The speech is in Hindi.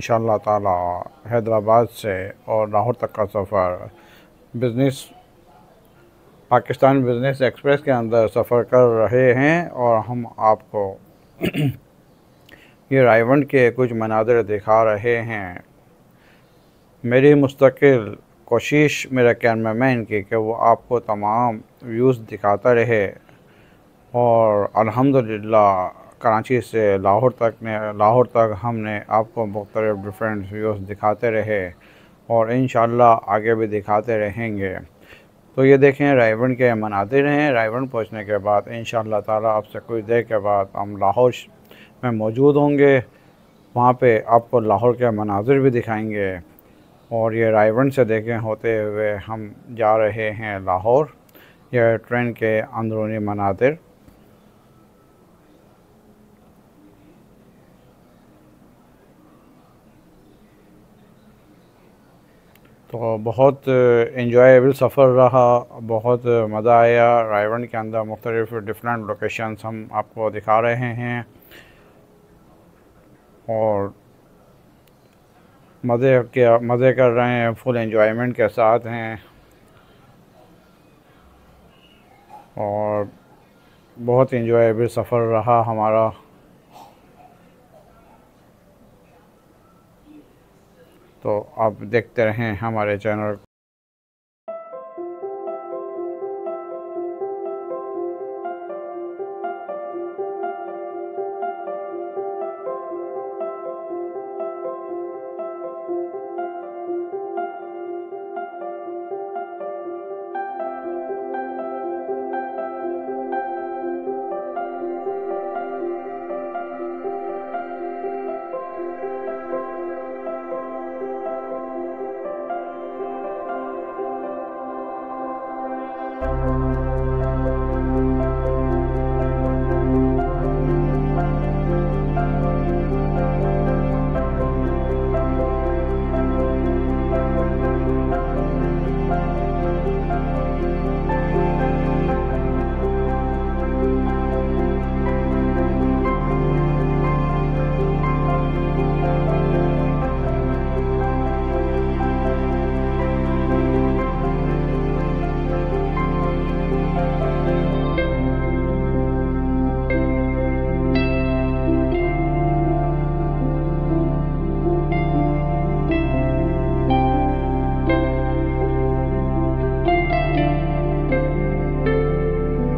इंशाअल्लाह ताला हैदराबाद से और लाहौर तक का सफ़र बिज़नेस पाकिस्तान बिज़नेस एक्सप्रेस के अंदर सफ़र कर रहे हैं और हम आपको ये रायवंड के कुछ मनाज़िर दिखा रहे हैं। मेरी मुस्तकिल कोशिश मेरे कैमरामैन की कि वो आपको तमाम व्यूज़ दिखाता रहे और अल्हम्दुलिल्लाह कराची से लाहौर तक हमने आपको मुख्तलिफ़ डिफरेंट व्यूज़ दिखाते रहे और इंशाअल्लाह आगे भी दिखाते रहेंगे। तो ये देखें रायवंड के मनाज़िर हैं। रायवंड पहुंचने के बाद इंशाअल्लाह ताला आपसे कुछ देर के बाद हम लाहौर में मौजूद होंगे। वहाँ पे आपको लाहौर के मनाज़िर भी दिखाएंगे और ये रायवंड से देखें होते हुए हम जा रहे हैं लाहौर। यह ट्रेन के अंदरूनी मनाज़िर। तो बहुत एंजॉयबल सफ़र रहा, बहुत मज़ा आया। रायवंड के अंदर मुख्तलिफ़ डिफरेंट लोकेशंस हम आपको दिखा रहे हैं और मज़े कर रहे हैं, फुल एंजॉयमेंट के साथ हैं और बहुत एंजॉयबल सफ़र रहा हमारा। तो आप देखते रहें हमारे चैनल।